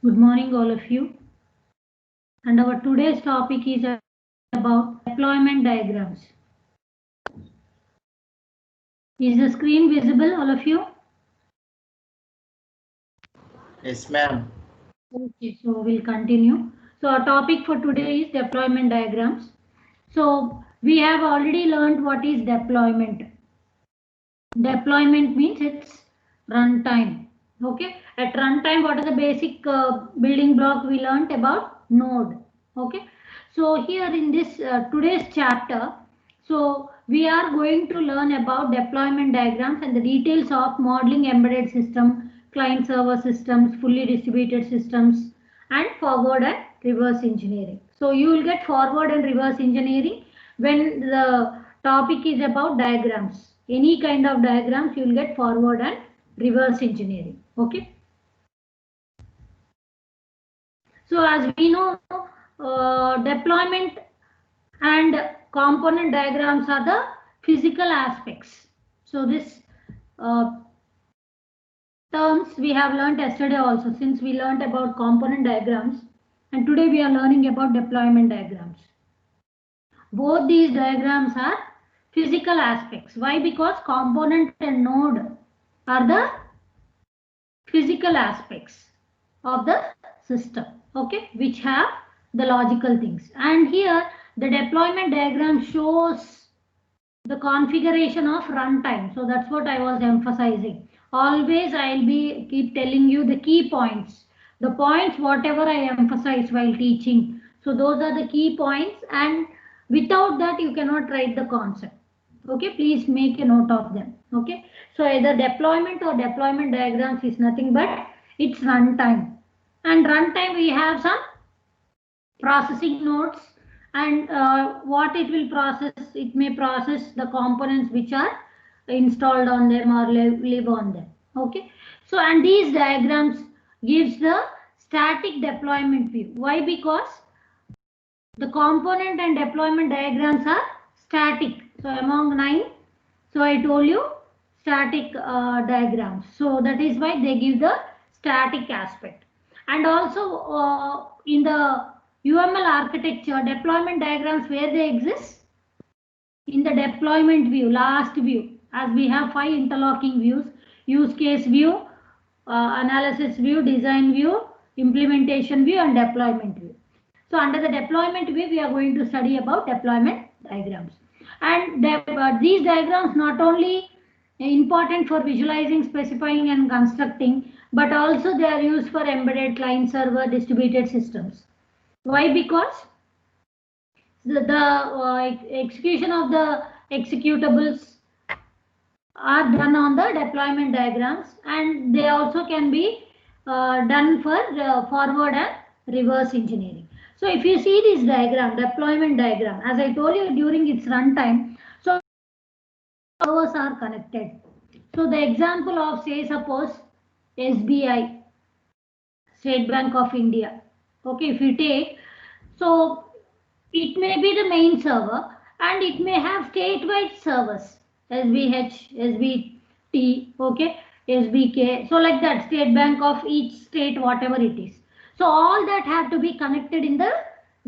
Good morning, all of you. And our today's topic is about deployment diagrams. Is the screen visible, all of you? Yes, ma'am. Okay, so we'll continue. So our topic for today is deployment diagrams. So we have already learned what is deployment. Deployment means it's runtime. Okay, at runtime, what are the basic building block we learned about node? Okay, so here in this today's chapter, so we are going to learn about deployment diagrams and the details of modeling embedded system, client server systems, fully distributed systems, and forward and reverse engineering. So you will get forward and reverse engineering when the topic is about diagrams. Any kind of diagrams you will get forward and reverse engineering. Okay. So as we know, deployment and component diagrams are the physical aspects. So this terms we have learned yesterday also, since we learned about component diagrams, and today we are learning about deployment diagrams. Both these diagrams are physical aspects. Why? Because component and node are the physical aspects of the system, okay, which have the logical things. And here the deployment diagram shows the configuration of runtime. So that's what I was emphasizing. Always I'll be keep telling you the key points. The points whatever I emphasize while teaching. So those are the key points, and without that you cannot write the concept. Okay, please make a note of them. Okay, so either deployment or deployment diagrams is nothing but it's runtime. And runtime we have some processing nodes, and what it will process, it may process the components which are installed on them or live on them. Okay, so and these diagrams gives the static deployment view. Why? Because the component and deployment diagrams are static. So among 9, so I told you static diagrams. So that is why they give the static aspect. And also in the UML architecture, deployment diagrams, where they exist? In the deployment view, last view, as we have 5 interlocking views: use case view, analysis view, design view, implementation view, and deployment view. So under the deployment view, we are going to study about deployment diagrams. And these diagrams not only important for visualizing, specifying, and constructing, but also they are used for embedded client server distributed systems. Why? Because the execution of the executables are done on the deployment diagrams, and they also can be done for forward and reverse engineering. So if you see this diagram, deployment diagram, as I told you during its runtime, so servers are connected. So the example of, say, suppose SBI, State Bank of India. Okay, if you take, so it may be the main server and it may have statewide servers, SBH, SBT, okay, SBK. So like that, State Bank of each state, whatever it is. So all that have to be connected in the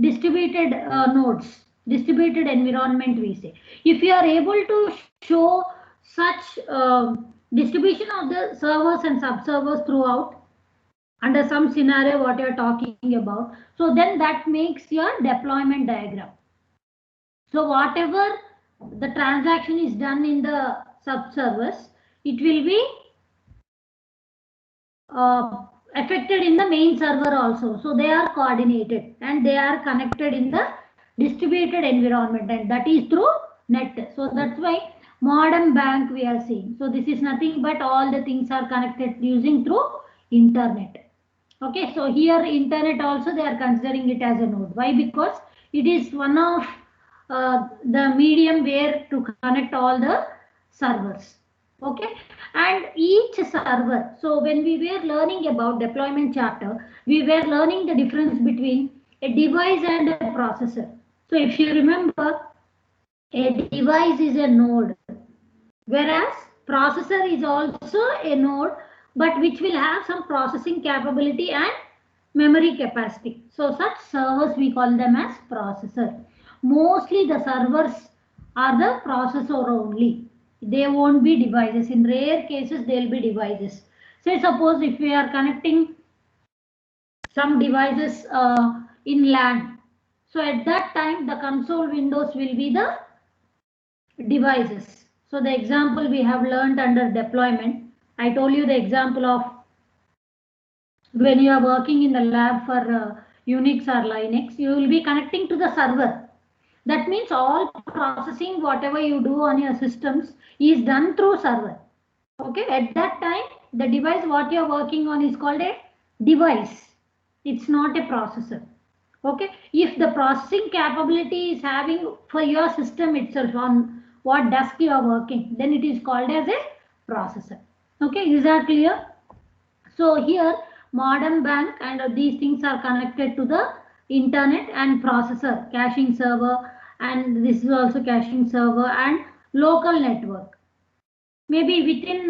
distributed nodes, distributed environment we say. If you are able to show such distribution of the servers and sub-servers throughout, under some scenario what you are talking about, so then that makes your deployment diagram. So whatever the transaction is done in the subservice, it will be affected in the main server also. So they are coordinated and they are connected in the distributed environment, and that is through net. So that's why modern bank we are seeing. So this is nothing but all the things are connected using through internet. Okay, so here internet also they are considering it as a node. Why? Because it is one of the medium where to connect all the servers. Okay, and each server. So when we were learning about deployment chapter, we were learning the difference between a device and a processor. So if you remember, a device is a node, whereas processor is also a node, but which will have some processing capability and memory capacity. So such servers we call them as processor. Mostly the servers are the processor only. They won't be devices. In rare cases, they'll be devices. Say suppose if we are connecting some devices in LAN. So at that time, the console windows will be the devices. So the example we have learned under deployment, I told you the example of when you are working in the lab for Unix or Linux, you will be connecting to the server. That means all processing, whatever you do on your systems is done through server. Okay, at that time, the device what you are working on is called a device. It's not a processor. Okay, if the processing capability is having for your system itself on what disk you are working, then it is called as a processor. Okay, is that clear? So here modern bank and these things are connected to the internet and processor, caching server, and this is also caching server and local network. Maybe within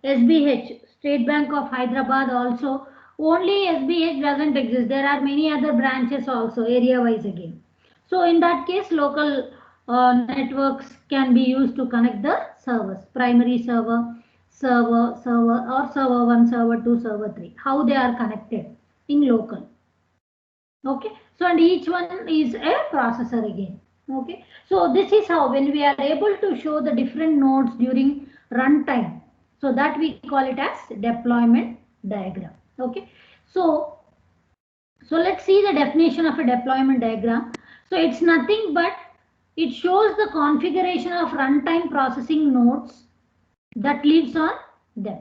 SBH, State Bank of Hyderabad also, only SBH doesn't exist. There are many other branches also, area wise again. So in that case, local networks can be used to connect the servers, primary server, server or server 1, server 2, server 3, how they are connected in local. Okay, so and each one is a processor again. Okay, so this is how when we are able to show the different nodes during runtime, so that we call it as deployment diagram. Okay, so let's see the definition of a deployment diagram. So it's nothing but it shows the configuration of runtime processing nodes that lives on them.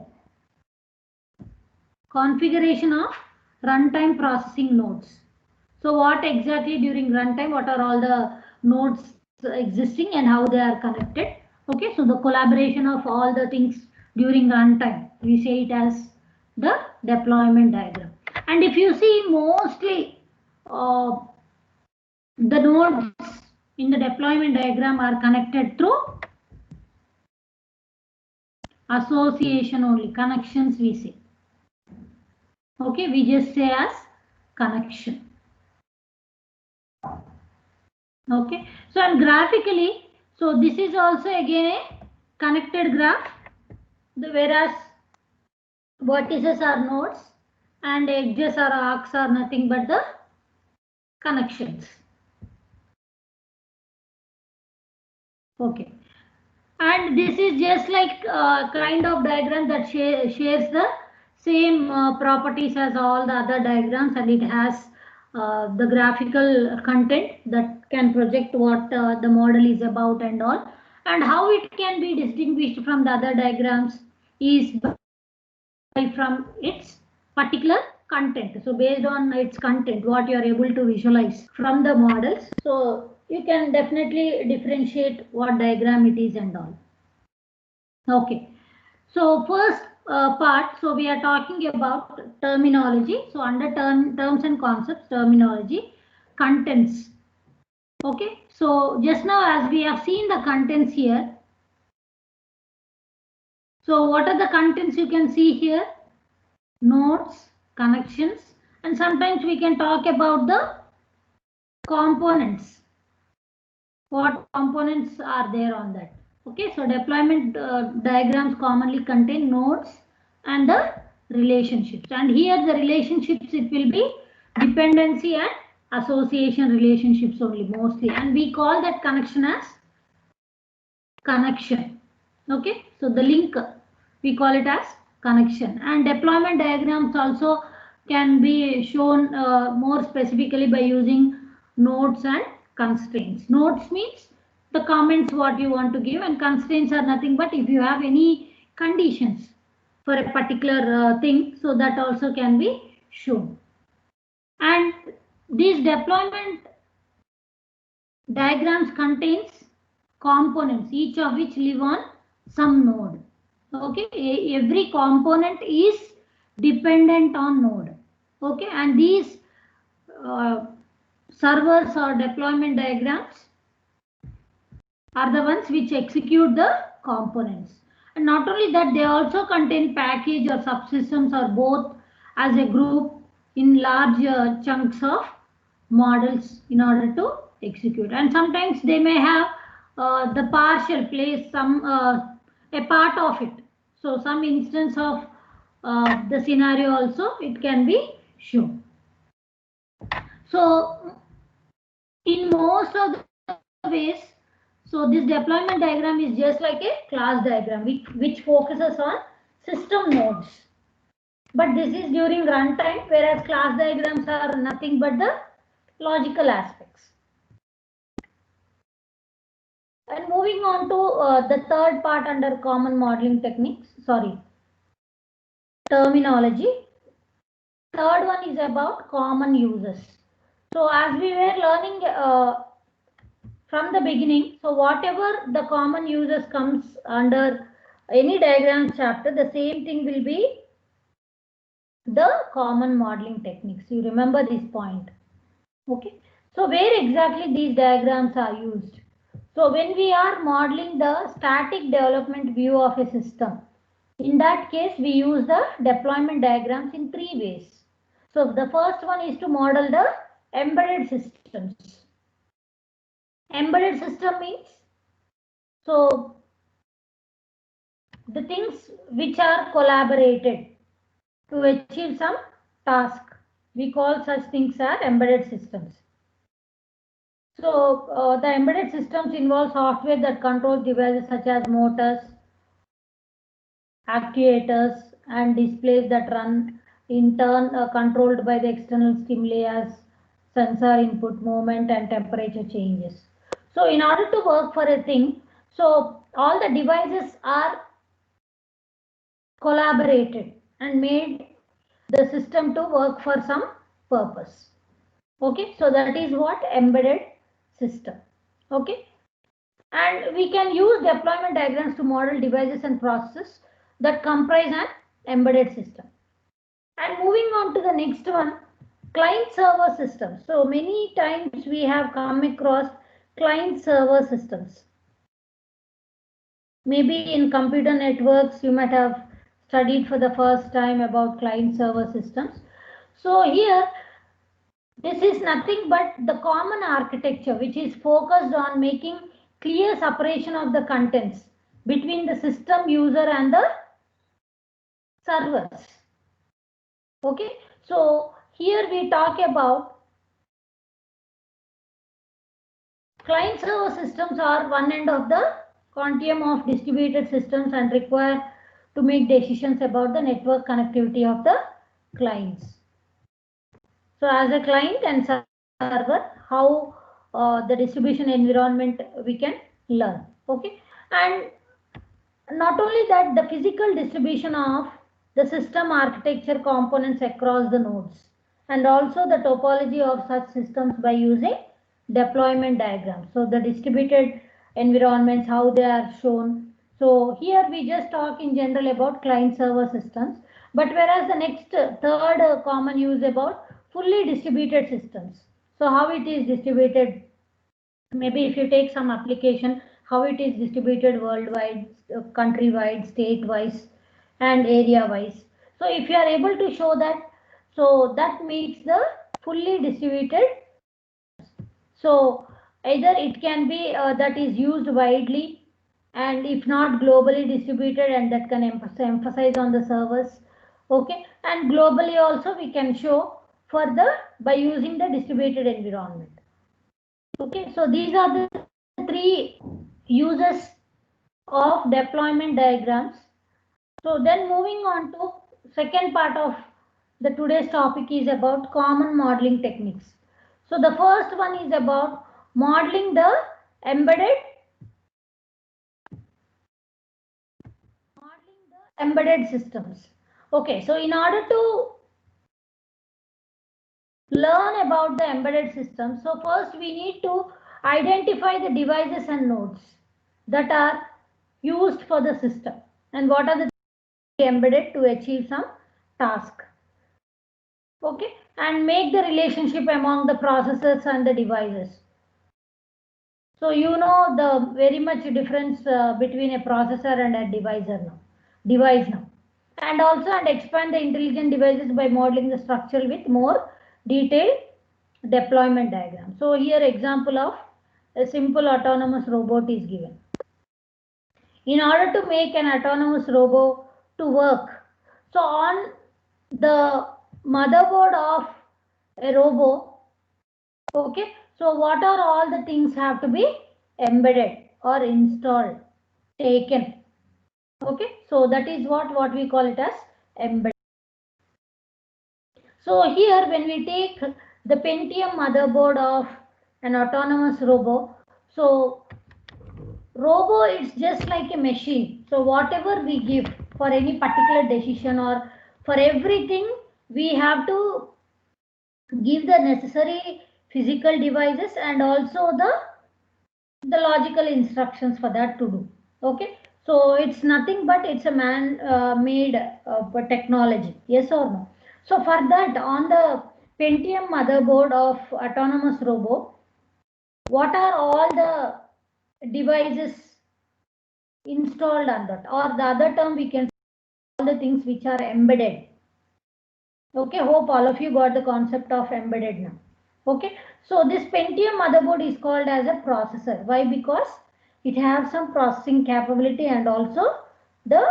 Configuration of runtime processing nodes. So what exactly during runtime, what are all the nodes existing and how they are connected. Okay, so the collaboration of all the things during runtime, we say it as the deployment diagram. And if you see mostly the nodes in the deployment diagram are connected through association only, connections we say. Okay, we just say as connection. Okay, so and graphically, so this is also again a connected graph, whereas vertices are nodes and edges or arcs are nothing but the connections. Okay, and this is just like kind of diagram that shares the same properties as all the other diagrams, and it has the graphical content that can project what the model is about and all, and how it can be distinguished from the other diagrams is by from its particular content. So based on its content, what you are able to visualize from the models, so you can definitely differentiate what diagram it is and all. Okay, so first part, so we are talking about terminology. So under terms and concepts, terminology, contents. Okay, so just now as we have seen the contents here. So what are the contents you can see here? Nodes, connections, and sometimes we can talk about the components. What components are there on that? Okay, so deployment diagrams commonly contain nodes and the relationships, and here the relationships, it will be dependency and association relationships only mostly, and we call that connection as connection. Okay, so the link, we call it as connection, and deployment diagrams also can be shown more specifically by using nodes and constraints. Nodes means the comments what you want to give, and constraints are nothing but if you have any conditions for a particular thing, so that also can be shown. And these deployment diagrams contains components, each of which live on some node. Okay, every component is dependent on node. Okay, and these servers or deployment diagrams are the ones which execute the components. And not only that, they also contain package or subsystems or both as a group. in large chunks of models in order to execute. And sometimes they may have the partial place some a part of it. So some instance of the scenario also it can be shown. So in most of the ways, so this deployment diagram is just like a class diagram which focuses on system nodes. But this is during runtime, whereas class diagrams are nothing but the logical aspects. And moving on to the third part under common modeling techniques, terminology. Third one is about common uses. So as we were learning from the beginning, so whatever the common uses comes under any diagram chapter, the same thing will be the common modeling techniques. You remember this point. Okay. So where exactly these diagrams are used? So when we are modeling the static development view of a system, in that case we use the deployment diagrams in three ways. So the first one is to model the embedded systems. Embedded system means, so the things which are collaborated to achieve some task. We call such things as embedded systems. So the embedded systems involve software that controls devices such as motors, actuators, and displays that run in turn controlled by the external stimuli as sensor input, movement, and temperature changes. So in order to work for a thing, so all the devices are collaborated and made the system to work for some purpose. Okay, so that is what embedded system. Okay, and we can use deployment diagrams to model devices and processes that comprise an embedded system. And moving on to the next one, client server systems. So many times we have come across client server systems. Maybe in computer networks you might have studied for the first time about client server systems. So here this is nothing but the common architecture which is focused on making clear separation of the contents between the system user and the servers. Okay, so here we talk about client server systems are one end of the continuum of distributed systems and require to make decisions about the network connectivity of the clients. So as a client and server, how the distribution environment we can learn. Okay, and not only that, the physical distribution of the system architecture components across the nodes, and also the topology of such systems by using deployment diagrams. So the distributed environments, how they are shown. So here we just talk in general about client server systems, but whereas the next third common use about fully distributed systems. So how it is distributed, maybe if you take some application, how it is distributed worldwide, country-wide, state-wise, and area-wise. So if you are able to show that, so that makes the fully distributed. So either it can be that is used widely, and if not globally distributed, and that can emphasize on the servers. Okay, and globally also we can show further by using the distributed environment. Okay, so these are the three uses of deployment diagrams. So then moving on to second part of the today's topic is about common modeling techniques. So the first one is about modeling the embedded systems. Okay, so in order to learn about the embedded system, so first we need to identify the devices and nodes that are used for the system and what are the embedded to achieve some task. Okay, and make the relationship among the processors and the devices. So you know the very much difference between a processor and a device now. and also and expand the intelligent devices by modeling the structure with more detailed deployment diagram. So here example of a simple autonomous robot is given. In order to make an autonomous robot to work, so on the motherboard of a robot, okay, so what are all the things have to be embedded or installed, taken, okay, so that is what we call it as embedded. So here when we take the Pentium motherboard of an autonomous robot, so robo it's just like a machine. So whatever we give for any particular decision or for everything, we have to give the necessary physical devices and also the logical instructions for that to do. Okay, so it's nothing but it's a man made technology, yes or no. So for that, on the Pentium motherboard of autonomous robo, what are all the devices installed on that, or the other term we can say all the things which are embedded. Okay, hope all of you got the concept of embedded now. Okay, so this Pentium motherboard is called as a processor. Why? Because it has some processing capability and also the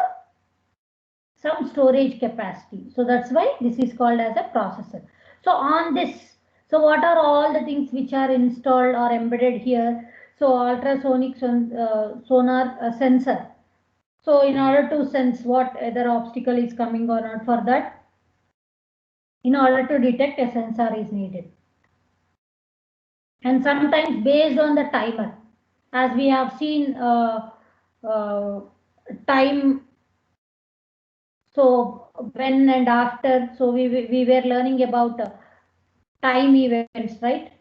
some storage capacity. So that's why this is called as a processor. So on this, so what are all the things which are installed or embedded here? So ultrasonic sonar sensor. So in order to sense what other obstacle is coming or not, for that, in order to detect, a sensor is needed. And sometimes based on the timer, as we have seen time, so when and after, so we were learning about time events, right?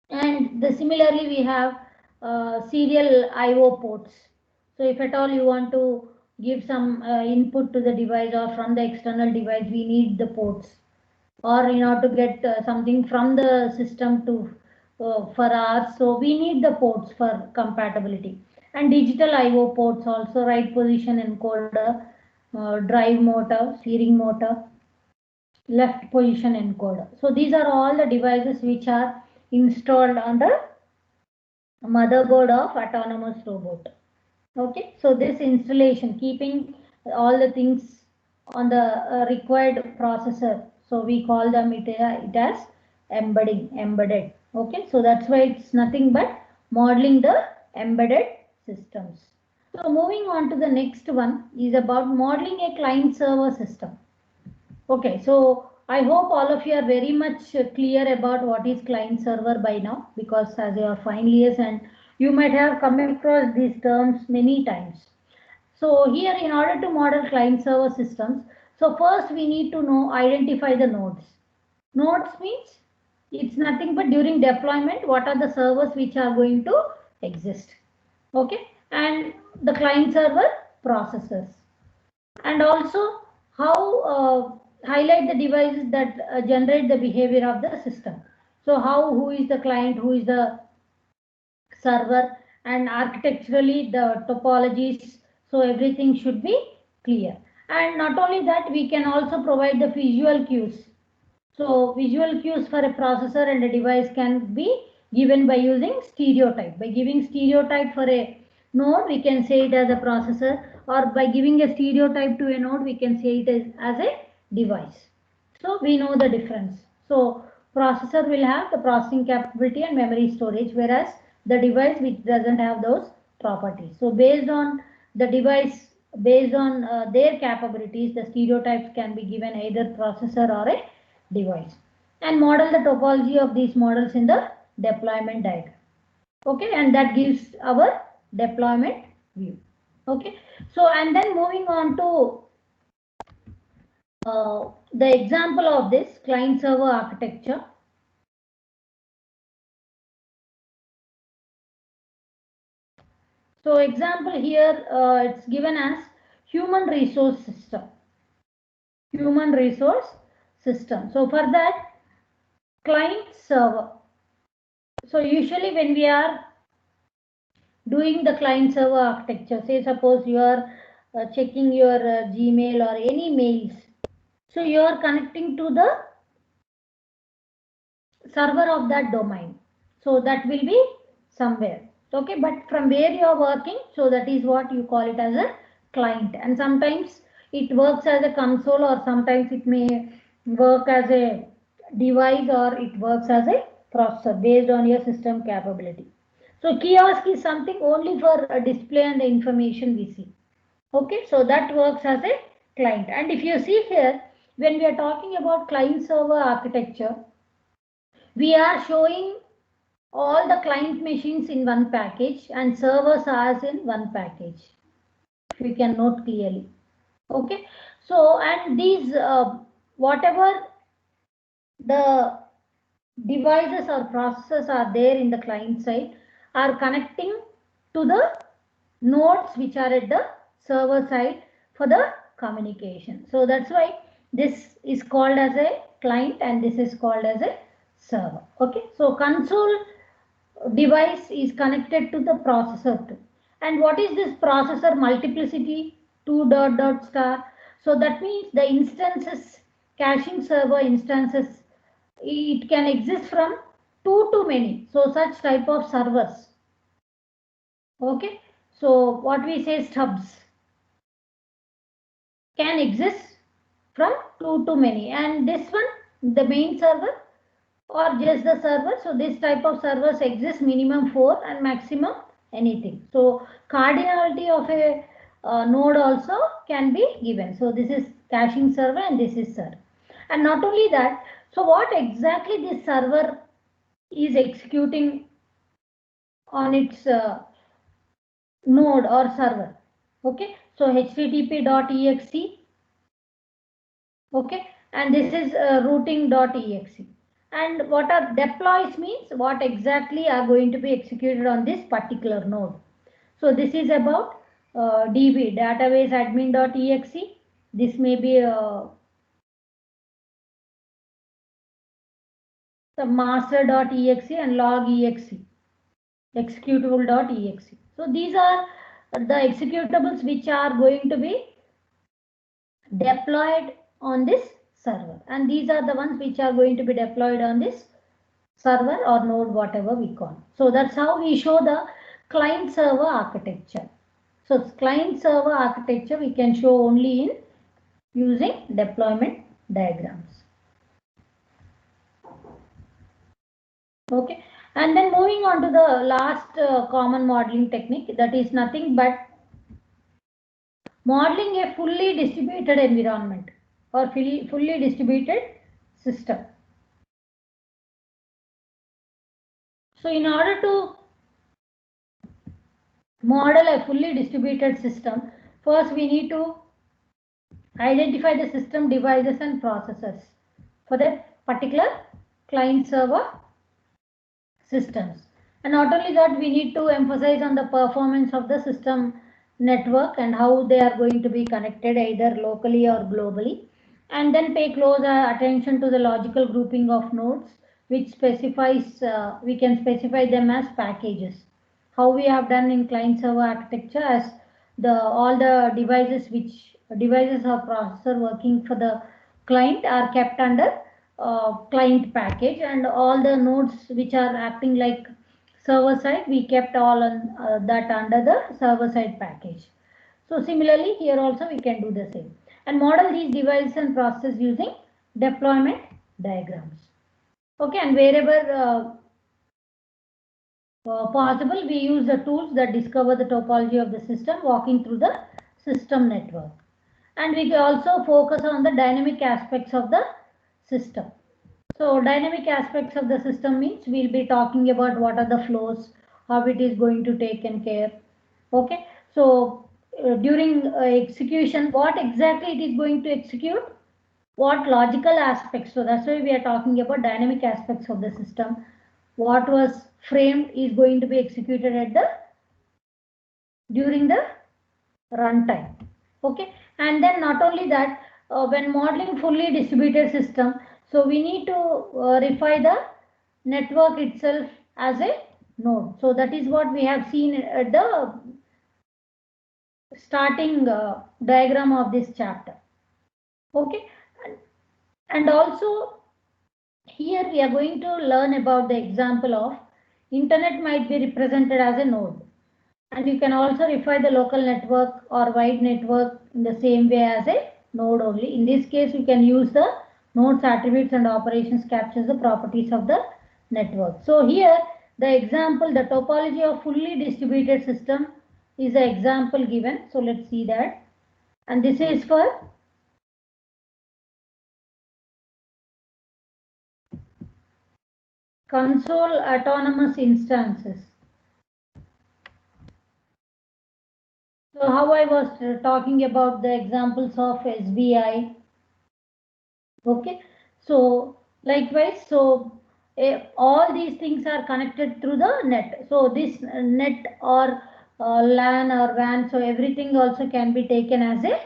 And similarly we have serial IO ports. So if at all you want to give some input to the device or from the external device, we need the ports, or in order to get something from the system to for ours, so we need the ports for compatibility. And digital IO ports also, right position encoder, drive motor, steering motor, left position encoder. So these are all the devices which are installed on the motherboard of autonomous robot. Okay, so this installation, keeping all the things on the required processor, so we call them it as embedded. Okay, so that's why it's nothing but modeling the embedded systems. So moving on to the next one is about modeling a client server system. Okay, so I hope all of you are very much clear about what is client server by now, because as you are final years and you might have come across these terms many times. So here, in order to model client server systems, so first we need to know, identify the nodes. Nodes means it's nothing but during deployment, what are the servers which are going to exist. Okay, and the client server processors, and also how highlight the devices that generate the behavior of the system. So how, who is the client, who is the server, and architecturally the topologies, so everything should be clear. And not only that, we can also provide the visual cues. So visual cues for a processor and a device can be given by using stereotype. By giving stereotype for a node, we can say it as a processor, or by giving a stereotype to a node, we can say it as a device. So we know the difference. So processor will have the processing capability and memory storage, whereas the device which doesn't have those properties. So based on the device, based on their capabilities, the stereotypes can be given either processor or a device, and model the topology of these models in the deployment diagram. Okay, and that gives our deployment view. Okay, so and then moving on to the example of this client server architecture. So example here, it's given as human resource system. Human resource system. So for that, client server. So usually when we are doing the client server architecture, say suppose you are checking your Gmail or any mails. So you are connecting to the server of that domain. So that will be somewhere. Okay, but from where you are working, so that is what you call it as a client. And sometimes it works as a console, or sometimes it may work as a device, or it works as a processor based on your system capability. So kiosk is something only for display and the information we see. Okay, so that works as a client. And if you see here, when we are talking about client server architecture, we are showing all the client machines in one package and servers as in one package. We can note clearly. Okay, so and these whatever the devices or processors are there in the client side are connecting to the nodes which are at the server side for the communication. So that's why this is called as a client and this is called as a server. Okay, so console device is connected to the processor too. And what is this processor multiplicity? 2 dot dot star. So that means the instances, caching server instances, it can exist from 2 to many. So such type of servers. Okay. So what we say stubs can exist from 2 to many. And this one, the main server or just the server. So this type of servers exist minimum 4 and maximum anything. So cardinality of a node also can be given. So this is caching server and this is server. And not only that, so what exactly this server is executing on its node or server. Okay, so http.exe. Okay, and this is routing.exe. And what are deploys means what exactly are going to be executed on this particular node. So this is about DB, database admin.exe. This may be the master.exe and log.exe, executable.exe. So these are the executables which are going to be deployed on this server, and these are the ones which are going to be deployed on this server or node, whatever we call. So that's how we show the client server architecture. So client server architecture we can show only in using deployment diagrams. Okay, and then moving on to the last common modeling technique, that is nothing but modeling a fully distributed environment or fully distributed system. So in order to model a fully distributed system, first we need to identify the system devices and processors for that particular client server systems. And not only that, we need to emphasize on the performance of the system network and how they are going to be connected either locally or globally. And then pay close attention to the logical grouping of nodes, which specifies, we can specify them as packages. How we have done in client server architecture, as all the devices or processor working for the client are kept under client package, and all the nodes which are acting like server side we kept all on that under the server side package. So similarly here also we can do the same and model these devices and processes using deployment diagrams. Okay, and wherever possible, we use the tools that discover the topology of the system, walking through the system network. And we can also focus on the dynamic aspects of the system. So dynamic aspects of the system means we'll be talking about what are the flows, how it is going to take care. Okay, so during execution, what exactly it is going to execute, what logical aspects. So that's why we are talking about dynamic aspects of the system. What was framed is going to be executed at the during the runtime. Okay, and then not only that, when modeling fully distributed system, so we need to refine the network itself as a node. So that is what we have seen at the starting diagram of this chapter. Okay, and also here we are going to learn about the example of internet might be represented as a node, and you can also refer the local network or wide network in the same way as a node only. In this case, we can use the nodes attributes and operations captures the properties of the network. So here the example, the topology of fully distributed system is the example given. So let's see that. And this is for console autonomous instances. So how I was talking about the examples of SBI. Okay, so likewise, so all these things are connected through the net. So this net or LAN or WAN, so everything also can be taken as a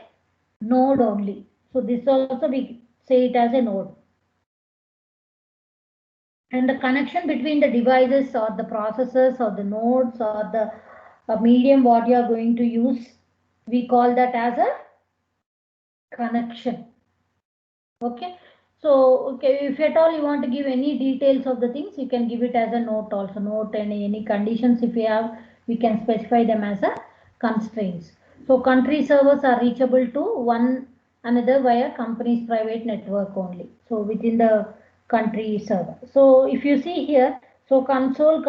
node only. So this also we say it as a node. And the connection between the devices or the processors or the nodes or the medium what you are going to use, we call that as a connection. Okay, so okay, if at all you want to give any details of the things, you can give it as a note also. Note any conditions if you have, we can specify them as a constraints. So country servers are reachable to one another via company's private network only. So within the country server. So if you see here, so console.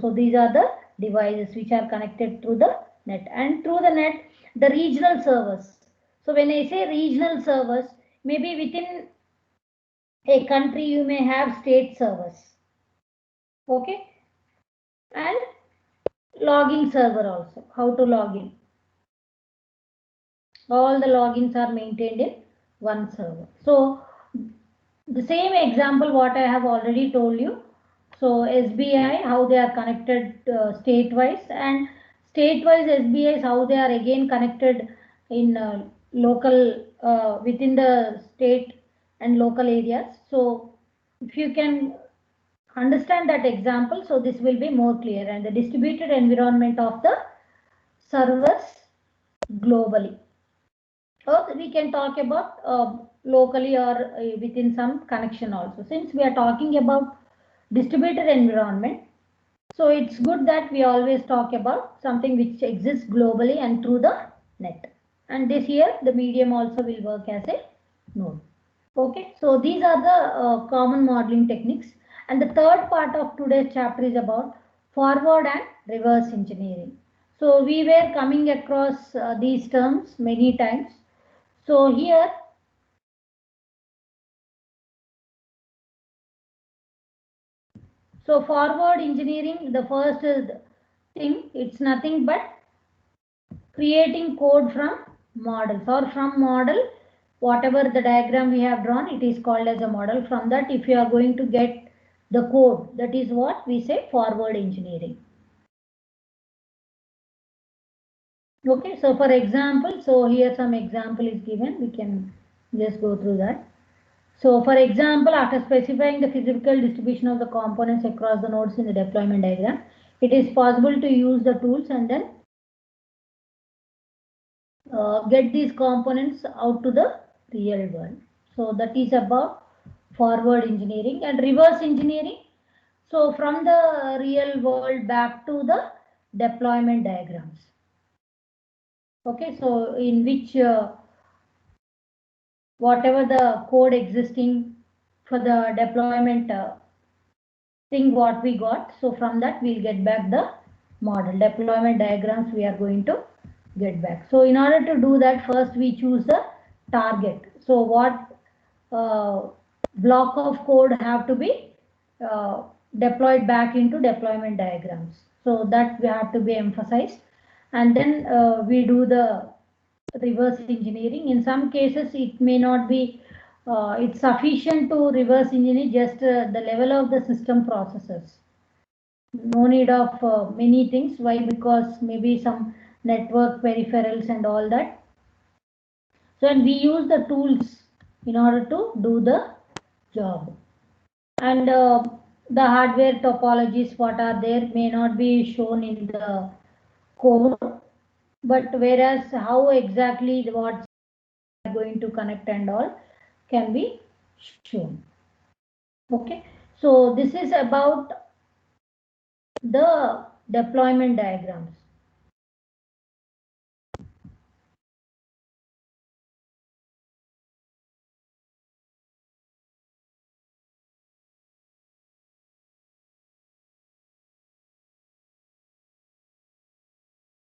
So these are the devices which are connected through the net, and through the net, the regional servers. So when I say regional servers, maybe within a country you may have state servers. Okay, and logging server also. How to log in? All the logins are maintained in one server. So the same example what I have already told you. So SBI, how they are connected state-wise, and state-wise SBI is how they are again connected in local within the state and local areas. So if you can understand that example, so this will be more clear. And the distributed environment of the servers globally. Or we can talk about locally or within some connection also. Since we are talking about distributed environment, so it's good that we always talk about something which exists globally and through the net. And this here, the medium also will work as a node. Okay, so these are the common modeling techniques. And the third part of today's chapter is about forward and reverse engineering. So we were coming across these terms many times. So here, so forward engineering, the first thing, it's nothing but creating code from models or from model, whatever the diagram we have drawn, it is called as a model. From that, if you are going to get the code, that is what we say forward engineering. Okay, so for example, so here some example is given, we can just go through that. So for example, after specifying the physical distribution of the components across the nodes in the deployment diagram, it is possible to use the tools and then get these components out to the real world. So that is about forward engineering. And reverse engineering. So from the real world back to the deployment diagrams. Okay, so in which whatever the code existing for the deployment thing what we got, so from that we'll get back the model deployment diagrams we are going to get back. So in order to do that, first we choose the target. So what block of code have to be deployed back into deployment diagrams. So that we have to be emphasized. And then we do the reverse engineering. In some cases, it may not be it's sufficient to reverse engineer just the level of the system processors. No need of many things. Why? Because maybe some network peripherals and all that. So, and we use the tools in order to do the job. And the hardware topologies, what are there, may not be shown in the code. but whereas how exactly what are going to connect and all can be shown. Okay, so this is about the deployment diagrams.